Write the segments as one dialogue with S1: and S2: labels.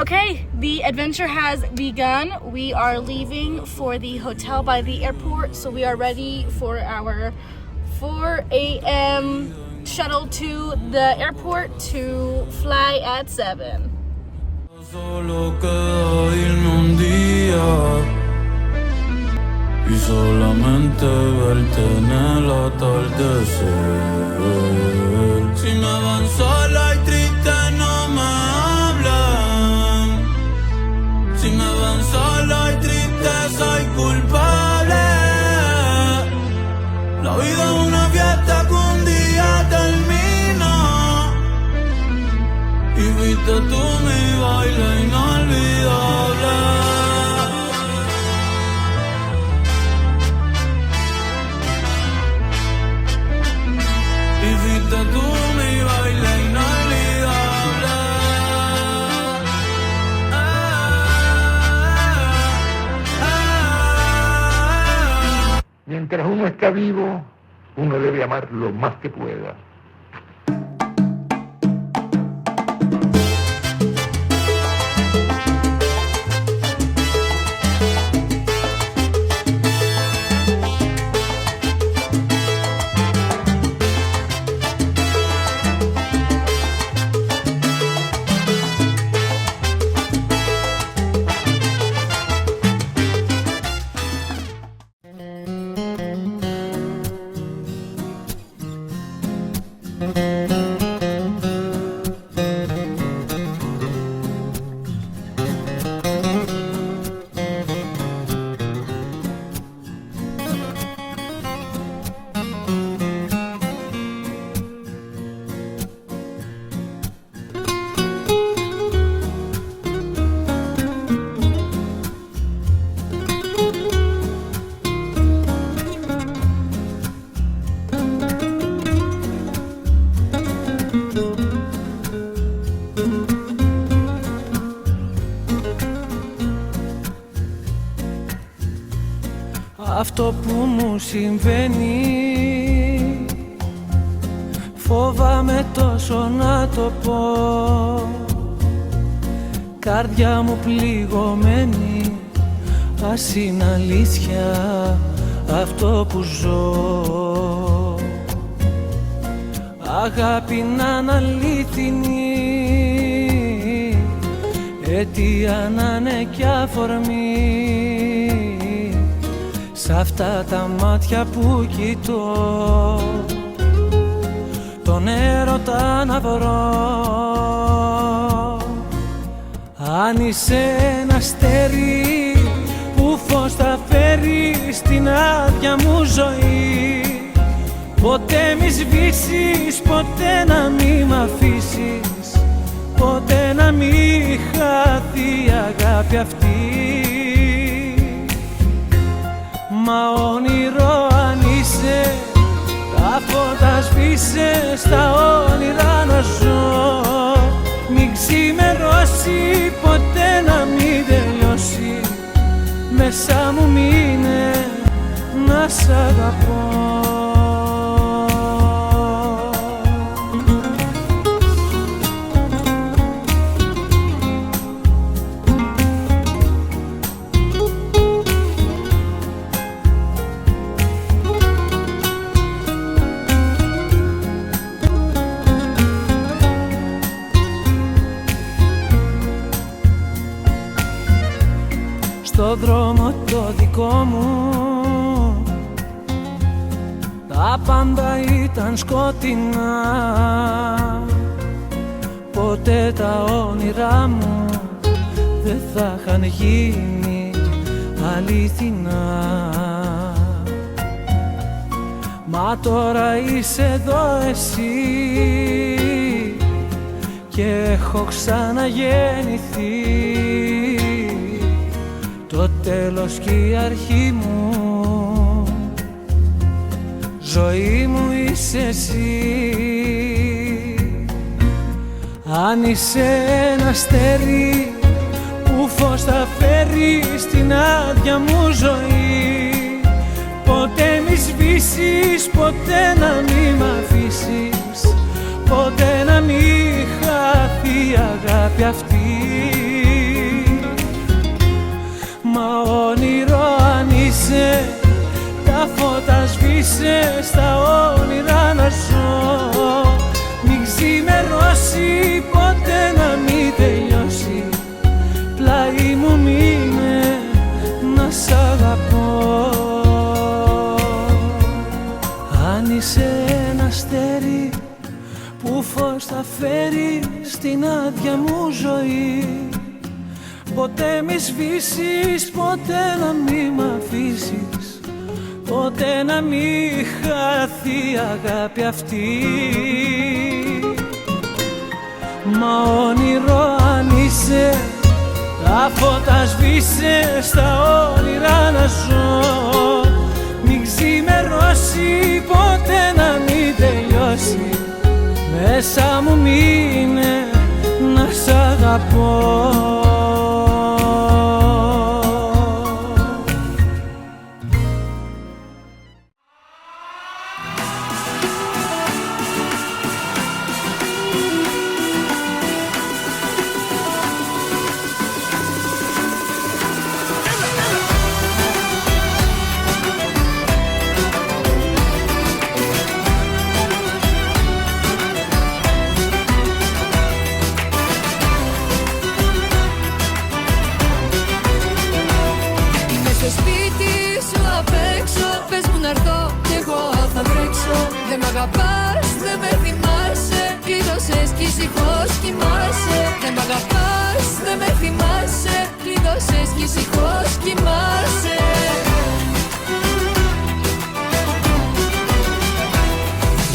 S1: Okay, the adventure has begun. We are leaving for the hotel by the airport, so we are ready for our 4 a.m. shuttle to the airport to fly at 7.
S2: Solo queda irme un día y solamente verte en el atardecer. Si me van sola y triste no me hablan. Si me van sola y triste soy culpable. La vida es una fiesta que un día termina y viste tú mi baile inolvidable. Y viste tú mi baile inolvidable.
S3: Mientras uno está vivo, uno debe amar lo más que pueda.
S4: Αυτό που μου συμβαίνει φοβάμαι τόσο να το πω. Καρδιά μου πληγωμένη, ας είναι αλήθεια αυτό που ζω. Αγάπη να είναι αλήθινη, αιτία να είναι κι αφορμή. Σ' αυτά τα μάτια που κοιτώ τον έρωτα να βρω. Αν είσαι ένα αστέρι που φως θα φέρει στην άδεια μου ζωή, ποτέ μη σβήσεις, ποτέ να μη μ' αφήσεις, ποτέ να μη χαθεί η αγάπη αυτή. Μα όνειρο αν είσαι, τα φώτα σβήσε, στα όνειρα να ζω. Μην ξημερώσει, ποτέ να μην τελειώσει, μέσα μου μείνε να σ' αγαπώ. Στο δρόμο το δικό μου τα πάντα ήταν σκοτεινά. Ποτέ τα όνειρά μου δεν θα είχαν γίνει αληθινά. Μα τώρα είσαι εδώ εσύ και έχω ξαναγεννηθεί. Το τέλος και η αρχή μου, ζωή μου είσαι εσύ. Αν είσαι ένα αστέρι που φως θα φέρει στην άδεια μου ζωή, ποτέ μη σβήσεις, ποτέ να μη μ' αφήσεις, ποτέ να μη χαθεί η αγάπη αυτή. σβήσεις στα όνειρα να ζω. Μην ξημερώσει ποτέ να μην τελειώσει. Πλάι μου μείνε να σ' αγαπώ. Αν είσαι ένα αστέρι που φως θα φέρει στην άδεια μου ζωή, ποτέ μη σβήσεις, ποτέ να μη μ' αφήσεις, ποτέ να μη χαθεί η αγάπη αυτή. Μα όνειρο αν είσαι, τα φώτα σβήσε στα όνειρα να ζω. Μην ξημερώσει ποτέ να μην τελειώσει. Μέσα μου μείνε να σ' αγαπώ.
S5: Δεν μ' αγαπάς, δεν με θυμάσαι, κλείδωσες κι ησυχώς κοιμάσαι. Δεν μ' αγαπάς, δεν με θυμάσαι, κλείδωσες κι ησυχώς κοιμάσαι.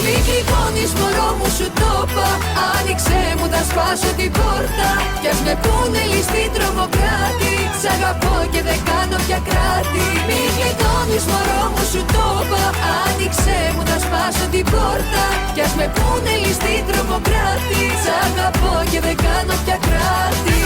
S5: Μη κλειδώνεις μωρό μου, σου το είπα, άνοιξε μου θα σπάσω την πόρτα. Κι ας με πούνε ληστή τρομοκράτη, σ' αγαπώ και δεν κάνω πια κράτη. Μη κλειδώνεις μωρό μου, σου το είπα, άνοιξε μου θα σπάσω την πόρτα. Κι ας με πούνε ληστή τρομοκράτη, σ' αγαπώ και δεν κάνω πια κράτη.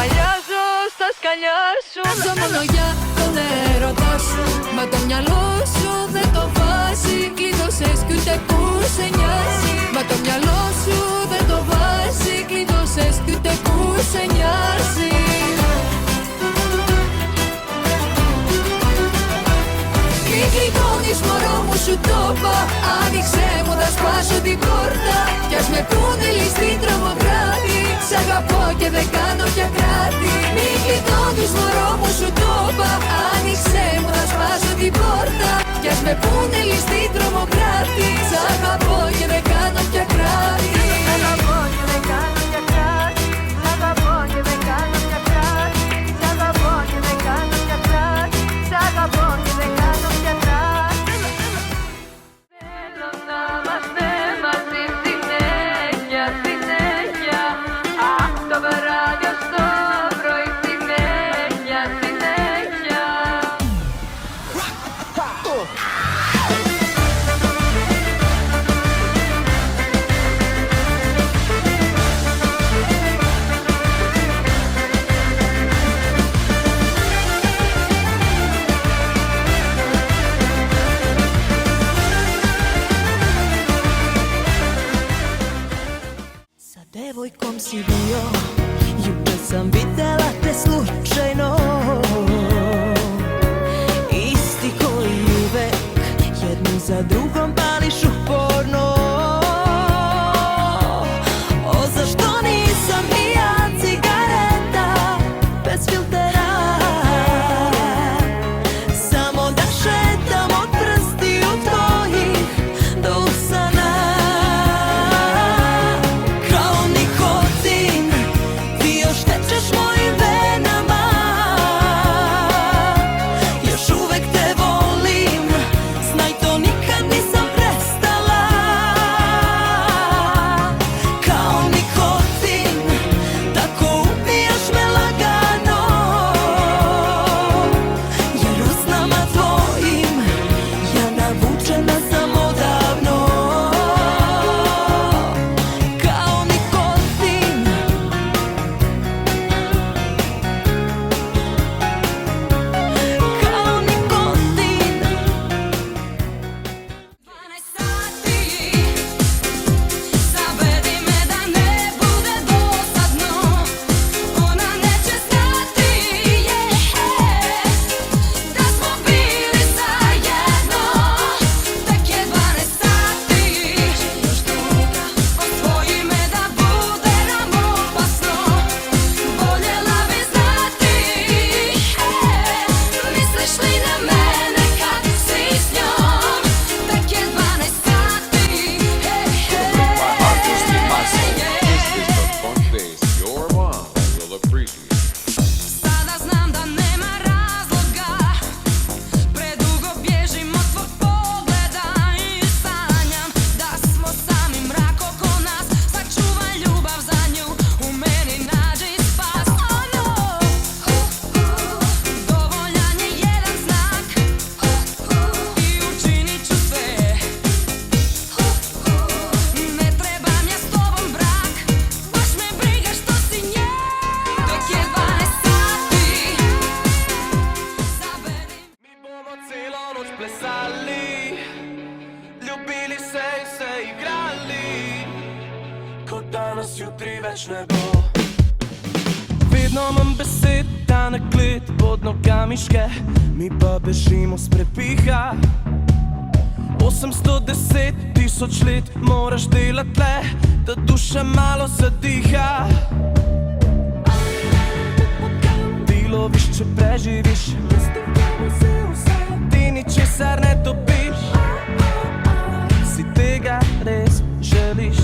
S6: Παλιάζω στα σκαλιά σου.
S5: Ζω μόνο για τον έρωτά σου, μα το μυαλό σου δεν το βάζει. Κλείδωσες κι ούτε που σε νοιάζει. Μα το μυαλό σου δεν το βάζει. Κλείδωσες κι ούτε που σε νοιάζει. Μη κλειδώνεις μωρό μου, σου το είπα, άνοιξε μου θα σπάσω την πόρτα. Κι ας με πούνε ληστή τρομοκράτη, σ' αγαπώ και δεν κάνω πια κράτη. Μη κλειδώνεις μωρό μου, σου το είπα, άνοιξε μου θα σπάσω την πόρτα. Κι ας με πούνε ληστή τρομοκράτη, σ' αγαπώ και δεν κάνω πια κράτη. Σ' αγαπώ και δεν κάνω πια κράτη. Σ' αγαπώ και δεν κάνω πια κράτη. Σ' αγαπώ και δεν κάνω πια κράτη. Σ' αγαπώ και δεν κάνω πια κράτη.
S6: Θέλω να είμαστε μαζί συνέχεια, συνέχεια. Από το βράδυ ως το πρωί συνέχεια, συνέχεια.
S4: večnega. Vedno imam besed, da na gled pod nogami ške, mi pa bežimo s prepiha. 810 tisoč let moraš delati le, da duša malo zadiha. Ti loviš, če preživiš, ti ničesar ne dobiš. Si tega res želiš?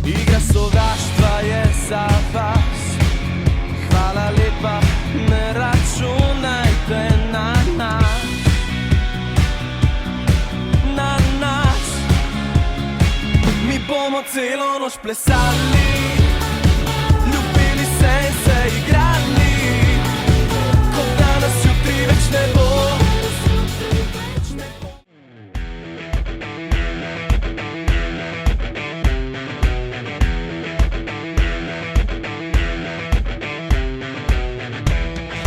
S4: Igra sovraštva je za vas. Hvala lepa, ne računajte na nas. Na nas. Mi bomo celo noč plesali, ljubili se in se igrali, kot danes jutri več ne bo.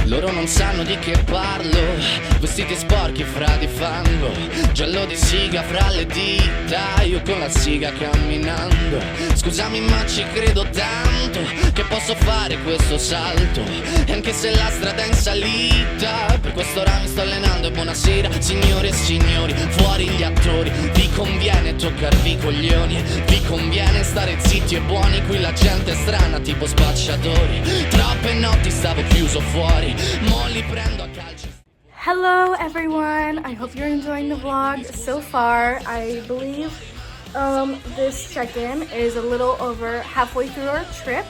S7: Loro non sanno di che parlo, vestiti sporchi fra di fango, giallo di siga fra le dita, io con la siga camminando. Scusami ma ci credo tanto, che posso fare questo salto, e anche se la strada è in salita, per quest'ora mi sto allenando. E buonasera signore e signori, fuori gli attori, vi conviene toccarvi i coglioni, vi conviene stare zitti e buoni, qui la gente è strana tipo spacciatori, troppe notti stavo chiuso fuori.
S1: Hello everyone, I hope you're enjoying the vlog so far. I believe this check-in is a little over halfway through our trip.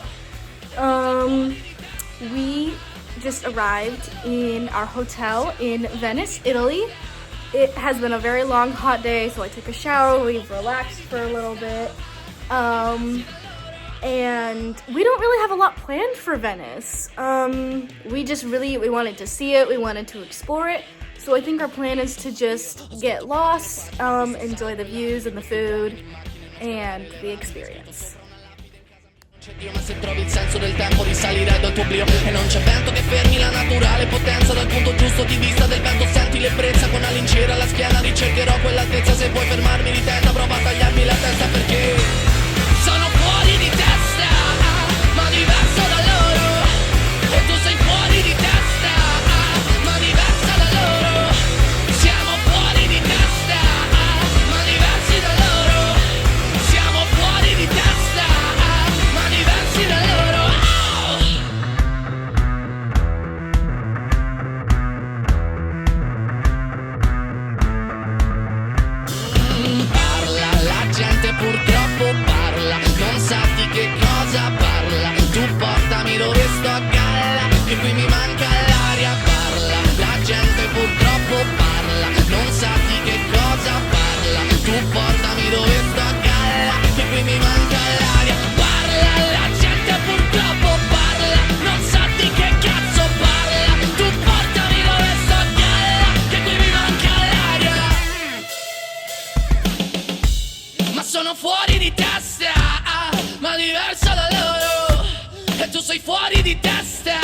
S1: We just arrived in our hotel in Venice, Italy. It has been a very long hot day, so I took a shower, we've relaxed for a little bit. And we don't really have a lot planned for Venice. We wanted to see it, we wanted to explore it. So I think our plan is to just get lost, enjoy the views and the food and the experience.
S7: Ma se trovi il senso del tempo risalirai dal tuo oblio, e non c'è vento che fermi la naturale potenza. Dal punto giusto di vista del vento senti l'ebbrezza, con la lincera alla schiena ricercherò quell'altezza. Se vuoi fermarmi di testa prova a tagliarmi la testa, perché sono fuori di testa, ma diverso da loro. E tu sei fuori di testa, ma diversa da loro. Siamo fuori di testa, ma diversi da loro. Siamo fuori di testa, ma diversi da loro. Parla, la gente purtroppo parla, non sa di che cosa parla. Tu portami dove sto a galla, che qui mi manca l'aria. Parla, la gente purtroppo parla, non sa di che cosa parla. Tu portami dove sto a galla, che qui mi manca l'aria. Parla, la gente purtroppo parla, non sa di che cazzo parla. Tu portami dove sto a galla, che qui mi manca l'aria. Ma sono fuori di testa, ma diversa da loro. E tu sei fuori di testa,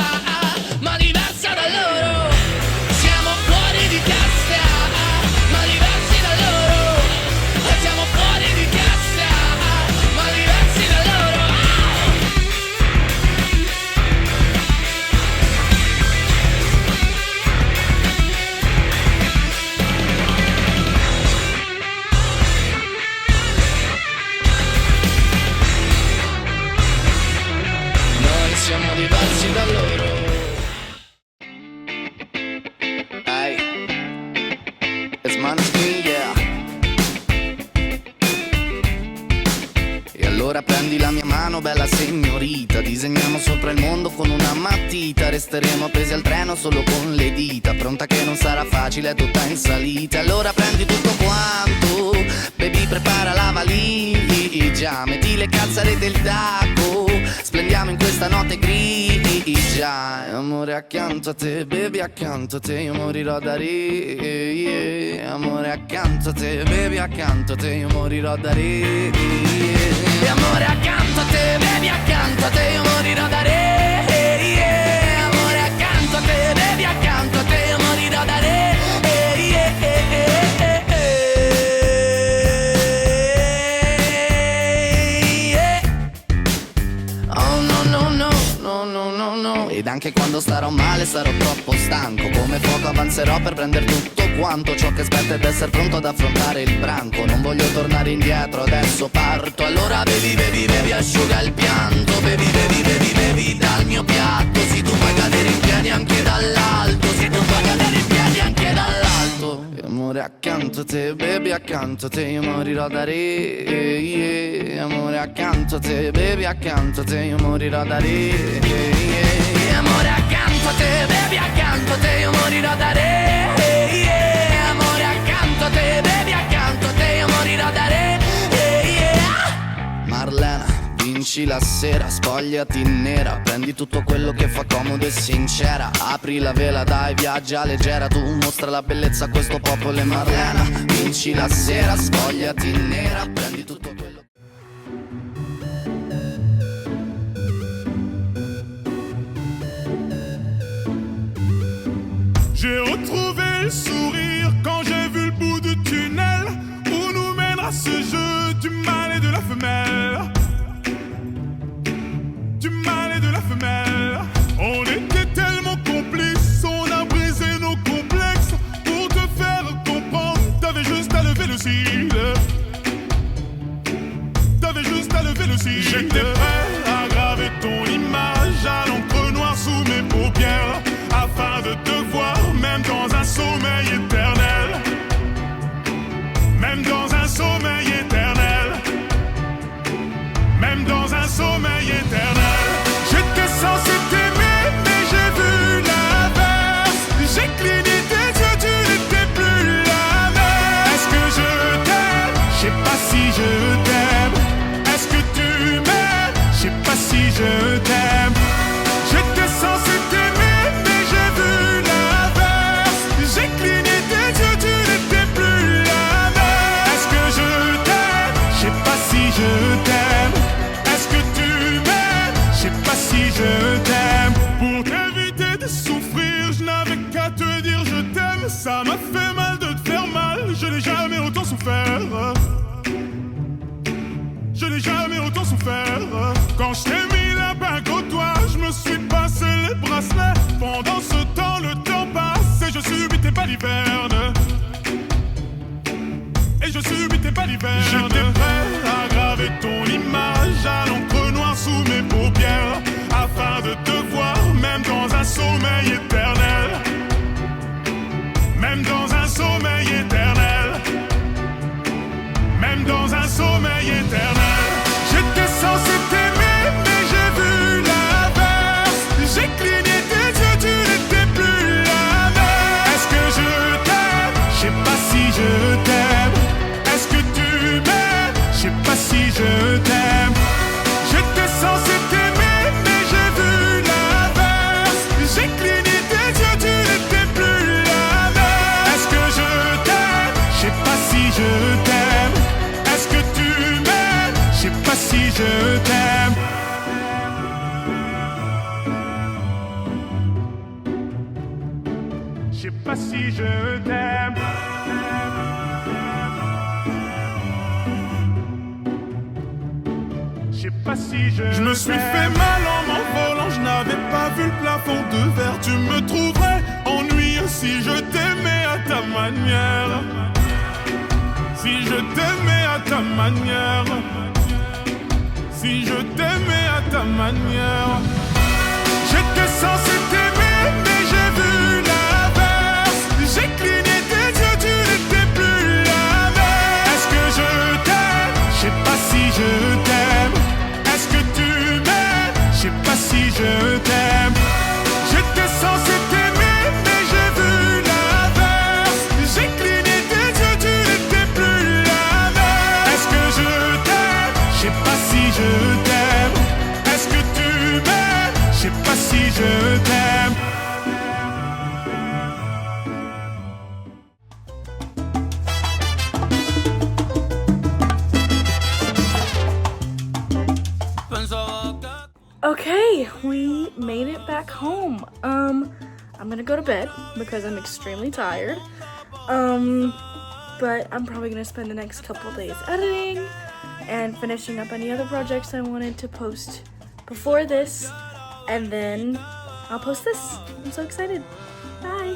S7: ma diversa da loro. Siamo fuori di testa, ma diversi da loro. E siamo fuori di testa, ma diversi da loro. Noi siamo diversi da loro. Hey, it's Maneskin, yeah. E allora prendi la mia mano, bella signorita, disegniamo sopra il mondo con una matita. Resteremo appesi al treno solo con le dita, pronta che non sarà facile, è tutta in salita. Allora prendi tutto quanto, baby, prepara la valigia, metti le calzare del tacco, splendiamo in questa notte grigia. Amore accanto a te, baby accanto a te, io morirò da re. Amore accanto a te, baby accanto a te, io morirò da re. Amore accanto a te, baby accanto a te, io morirò da re. Amore accanto a te, baby accanto a te, io morirò da re. no, no, no, no, no, no. Ed anche quando starò male sarò troppo stanco. Come fuoco avanzerò per prendere tutto quanto. Ciò che aspetta ed essere pronto ad affrontare il branco. Non voglio tornare indietro, adesso parto. Allora bevi, bevi, bevi, asciuga il pianto. Bevi, bevi, bevi, bevi dal mio piatto. Se tu puoi cadere in piedi anche dall'alto. Se tu puoi cadere in piedi anche dall'alto. E amore accanto a te, baby accanto a te, io morirò da re, yeah. Amore accanto a te, baby accanto a te, io morirò da re, yeah. Amore accanto a te, baby accanto a te, io morirò da re, yeah. Amore accanto a te, baby accanto a te, io morirò da re, yeah. Marlena, vinci la sera, spogliati nera, prendi tutto quello che fa comodo e sincera, apri la vela, dai, viaggia leggera, tu mostra la bellezza a questo popolo e Marlena, vinci la sera, spogliati nera, prendi tutto quello.
S8: J'ai retrouvé le sourire quand j'ai vu le bout du tunnel où nous mènera ce jeu du mâle et de la femelle. Du mâle et de la femelle. On était tellement complices, on a brisé nos complexes. Pour te faire comprendre, t'avais juste à lever le cil. T'avais juste à lever le cil. J'étais prêt à graver ton image à l'encre noire sous mes paupières, afin de te voir même dans un sommeil éternel. Même dans un sommeil éternel. Même dans un sommeil éternel. J'étais censé t'aimer, mais j'ai vu l'inverse. J'ai cligné tes yeux, tu n'étais plus la même. Est-ce que je t'aime? Je sais pas si je t'aime. Est-ce que tu m'aimes? Je sais pas si je t'aime. J'étais censé t'aimer, mais j'ai vu l'inverse. J'ai cligné tes yeux, tu n'étais plus la même. Est-ce que je t'aime? Je sais pas si je t'aime. Est-ce que tu m'aimes? Je sais pas si je t'aime. Pour t'éviter de souffrir, je n'avais qu'à te dire je t'aime. Ça m'a fait mal de te faire mal, je n'ai jamais autant souffert. Je n'ai jamais autant souffert. Quand je t'ai mis la bague au doigt, je me suis passé les bracelets. Pendant ce temps, le temps passe et je subis tes balivernes. Et je subis tes balivernes. J'étais prêt à graver ton image à l'encre noire sous mes paupières, afin de te voir même dans un sommeil éternel. Même dans un sommeil éternel. Même dans un sommeil éternel. J'étais censé t'aimer, mais j'ai vu l'inverse. J'ai cligné tes yeux, tu n'étais plus la même. Est-ce que je t'aime? Je sais pas si je t'aime. Est-ce que tu m'aimes? Je sais pas si je t'aime. J'étais censé t'aimer, mais j'ai vu l'inverse. J'ai cligné tes yeux, tu n'étais plus la même. Est-ce que je t'aime? Je sais pas si je t'aime. Est-ce que tu m'aimes? Je sais pas si je t'aime. Je sais pas si je t'aime. Je sais pas si je me suis fait mal en m'envolant, je n'avais pas vu le plafond de verre. Tu me trouverais ennuyeux si je t'aimais à ta manière. Si je t'aimais à ta manière. Si je t'aimais à ta manière. J'étais censé t'aimer, mais j'ai vu l'inverse. J'ai cligné tes yeux, tu n'étais plus la même. Est-ce que je t'aime? Je sais pas si je t'aime. Est-ce que tu m'aimes? Je sais pas si je t'aime. J'étais censé t'aimer, mais j'ai vu l'inverse. J'ai cligné tes yeux, tu n'étais plus la même. Est-ce que je t'aime? Je sais pas si je t'aime. Est-ce que tu m'aimes? Je sais pas si je t'aime.
S1: Okay, we made it back home. I'm gonna go to bed because I'm extremely tired. But I'm probably gonna spend the next couple days editing and finishing up any other projects I wanted to post before this, and then I'll post this. I'm so excited. Bye.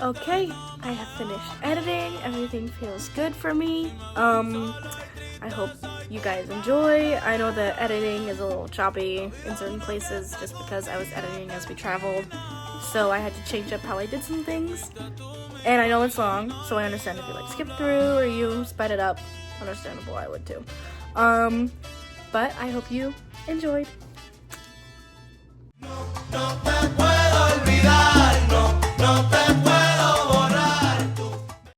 S1: Okay, I have finished editing. Everything feels good for me. I hope you guys enjoy. I know the editing is a little choppy in certain places just because I was editing as we traveled, so I had to change up how I did some things. And I know it's long, so I understand if you like skip through or you sped it up. Understandable, I would too. But I hope you enjoyed.